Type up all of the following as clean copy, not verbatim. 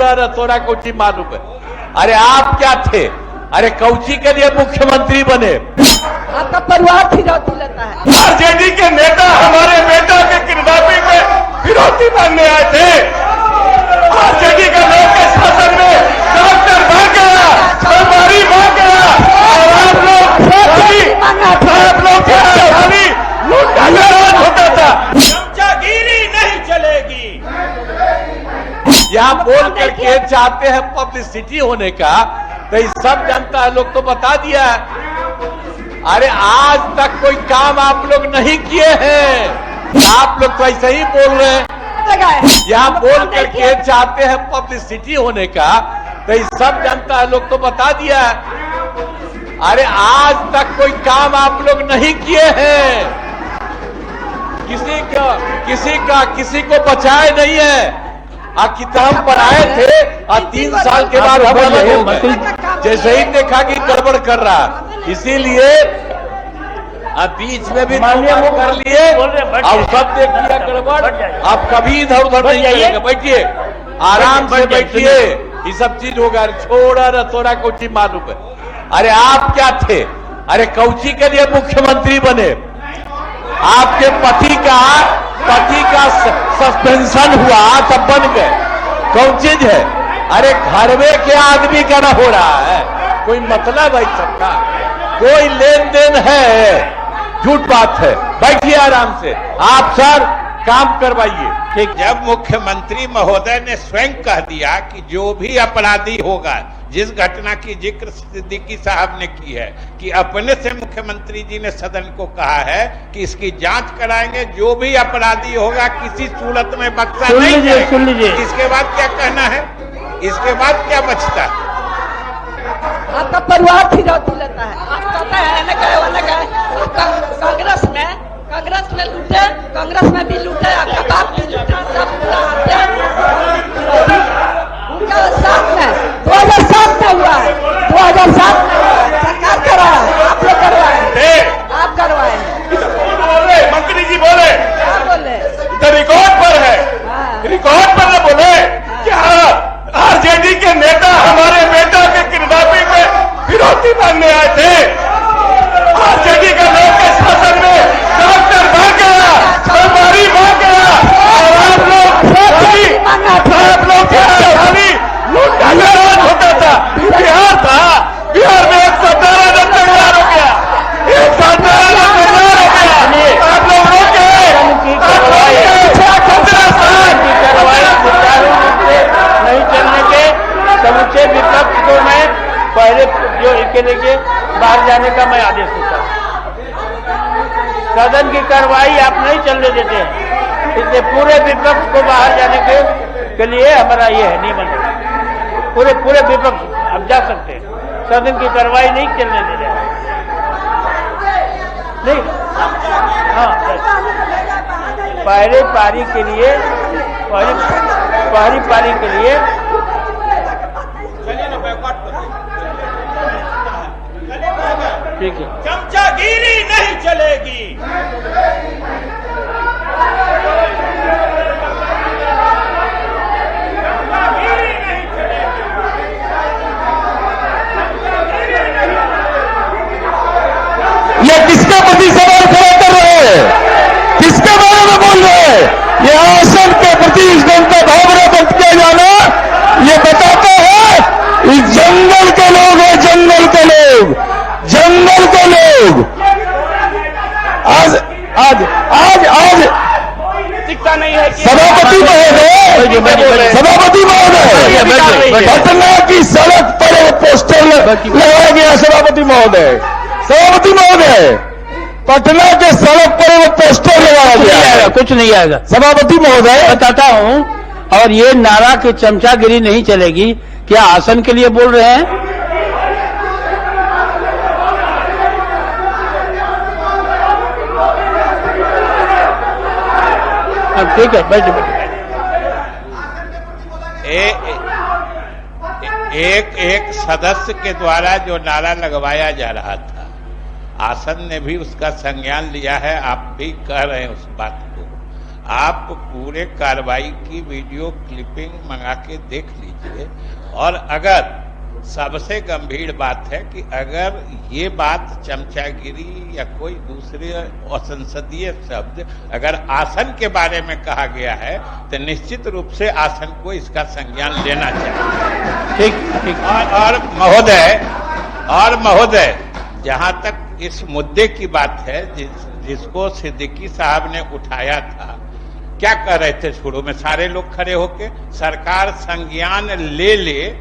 छोड़ा न तोरा कौची मालूम है। अरे आप क्या थे? अरे कौची के लिए मुख्यमंत्री बने? आपका परिवार फिरौती लेता है। आरजेडी के नेता हमारे बेटा के किडनैपिंग में फिरौती मांगने आए थे। आरजेडी का लोग के शासन में डॉक्टर भाग गया, सरकारी भाग गया और आप लोग लूटना होता था। चमचागिरी नहीं चलेगी। यहाँ बोल करके चाहते हैं पब्लिसिटी होने का, तो ये सब जनता है लोग तो बता दिया है। अरे आज तक कोई काम आप लोग नहीं किए हैं, आप लोग तो ऐसे ही बोल रहे हैं। यहाँ बोल करके चाहते हैं पब्लिसिटी होने का, तो ये सब जनता है लोग तो बता दिया है। अरे आज तक कोई काम आप लोग नहीं किए हैं, किसी को बचाए नहीं है। कितना हम बनाए थे और 3 साल के बाद हम अलग हो गए, जैसे ही देखा कि गड़बड़ कर रहा, इसीलिए बीच में भी कर लिए और सब देख लिया गड़बड़। आप कभी इधर उधर नहीं जाइएगा, बैठिए आराम से बैठिए, ये सब चीज होगा। छोड़ा न तोरा कौची मालूम है। अरे आप क्या थे? अरे कौची के लिए मुख्यमंत्री बने? आपके पति का सस्पेंशन हुआ तब बन गए, कौन चीज है? अरे घर में क्या आदमी का ना हो रहा है, कोई मतलब है सबका, कोई लेन देन है? झूठ बात है। बैठिए आराम से, आप सर काम करवाइए। ठीक, जब मुख्यमंत्री महोदय ने स्वयं कह दिया कि जो भी अपराधी होगा, जिस घटना की जिक्र सिद्दीकी साहब ने की है कि अपने से मुख्यमंत्री जी ने सदन को कहा है कि इसकी जांच कराएंगे, जो भी अपराधी होगा किसी सूरत में बख्शा नहीं जाएगा। सुन लीजिए, इसके बाद क्या कहना है? इसके बाद क्या बचता है? आपका परिवार फिरौती लेता है। आप कहते हैं न गए वो न गए। कांग्रेस में लूटे, कांग्रेस में भी लूटे, आपका बाप भी लूटा, सब उनका साथ में 2007 में हुआ है, 2007 में सरकार करवाया है, आप लोग करवाए, आप करवाए। मंत्री जी बोले, क्या बोले? तो रिकॉर्ड पर है, रिकॉर्ड पर न बोले क्या? आरजेडी के नेता हमारे बेटा के किडनैपिंग में फिरौती मांगने आए थे। आरजेडी का लोग के शासन में डॉक्टर भाग गया, सरकारी भाग गया और आप लोग लूटना होता था। बिहार था, बिहार में 117 रन तैयार हो गया, 117 रन तैयार हो गया। आप लोग रोके, नहीं चलने के समूचे विपक्ष को मैं पहले जो अकेले के बाहर जाने का मैं आदेश देता हूँ। सदन की कार्रवाई आप नहीं चलने देते हैं, इसलिए पूरे विपक्ष को बाहर जाने के लिए हमारा ये है नियम। पूरे विपक्ष अब जा सकते हैं, सदन की कार्रवाई नहीं चलने दे रहे हैं। नहीं, हाँ, पहले पारी के लिए पहली पारी के लिए ठीक है। चमचागिरी नहीं चलेगी। ये किसके प्रति सवाल खड़ा कर रहे हैं? किसके बारे में बोल रहे हैं? ये आसन के प्रति इस जनता भावना व्यक्त किया जाना, ये बताते हैं इस जंगल के लोग हैं, जंगल के लोग, जंगल के लोग। आज आज आज आज दिखता नहीं है कि सभापति महोदय पटना की सड़क पर पोस्टर लगाया गया। सभापति महोदय पटना के सड़क पर वो पोस्टर लगाया गया, कुछ नहीं आएगा। सभापति महोदय बताता हूँ, और ये नारा की चमचागिरी नहीं चलेगी। क्या आसन के लिए बोल रहे हैं? ठीक है, बैठ एक सदस्य के द्वारा जो नारा लगवाया जा रहा था, आसन ने भी उसका संज्ञान लिया है। आप भी कह रहे हैं उस बात को, आप पूरे कार्रवाई की वीडियो क्लिपिंग मंगा के देख लीजिए। और अगर सबसे गंभीर बात है कि अगर ये बात चमचागिरी या कोई दूसरे असंसदीय शब्द अगर आसन के बारे में कहा गया है तो निश्चित रूप से आसन को इसका संज्ञान लेना चाहिए। ठीक। और महोदय जहां तक इस मुद्दे की बात है जिसको सिद्दीकी साहब ने उठाया था, क्या कह रहे थे शुरू में सारे लोग खड़े होके, सरकार संज्ञान ले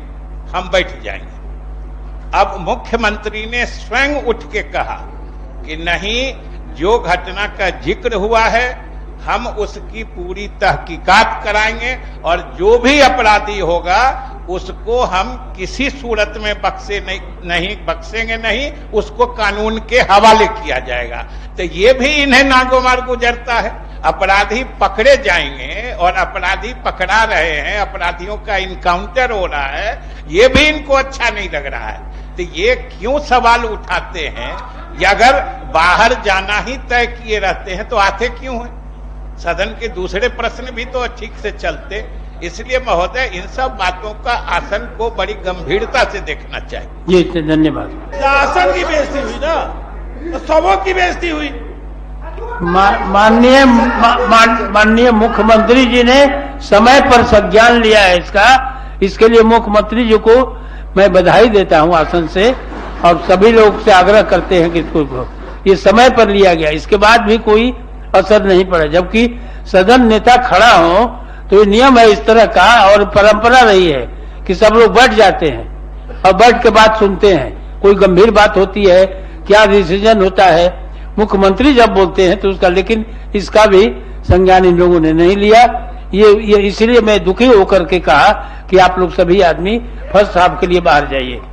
हम बैठ जाएंगे। अब मुख्यमंत्री ने स्वयं उठ के कहा कि नहीं, जो घटना का जिक्र हुआ है हम उसकी पूरी तहकीकात कराएंगे और जो भी अपराधी होगा उसको हम किसी सूरत में बख्शेंगे नहीं, उसको कानून के हवाले किया जाएगा। तो ये भी इन्हें नागोमार गुजरता है। अपराधी पकड़े जाएंगे और अपराधी पकड़ा रहे हैं, अपराधियों का इनकाउंटर हो रहा है, ये भी इनको अच्छा नहीं लग रहा है। तो ये क्यों सवाल उठाते हैं? या अगर बाहर जाना ही तय किए रहते हैं तो आते क्यों हैं? सदन के दूसरे प्रश्न भी तो ठीक से चलते। इसलिए महोदय इन सब बातों का आसन को बड़ी गंभीरता से देखना चाहिए। जी धन्यवाद। आसन की बेइज्जती हुई ना, तो सबों की बेइज्जती हुई। माननीय मुख्यमंत्री जी ने समय पर संज्ञान लिया है इसके लिए मुख्यमंत्री जी को मैं बधाई देता हूं आसन से, और सभी लोग से आग्रह करते हैं कि इसको ये समय पर लिया गया, इसके बाद भी कोई असर नहीं पड़ा। जबकि सदन नेता खड़ा हो तो ये नियम है इस तरह का, और परंपरा रही है कि सब लोग बैठ जाते हैं और बैठ के बात सुनते हैं। कोई गंभीर बात होती है, क्या डिसीजन होता है, मुख्यमंत्री जब बोलते हैं तो उसका, लेकिन इसका भी संज्ञान इन लोगों ने नहीं लिया। ये इसलिए मैं दुखी होकर के कहा कि आप लोग सभी आदमी फर्स्ट हाफ के लिए बाहर जाइए।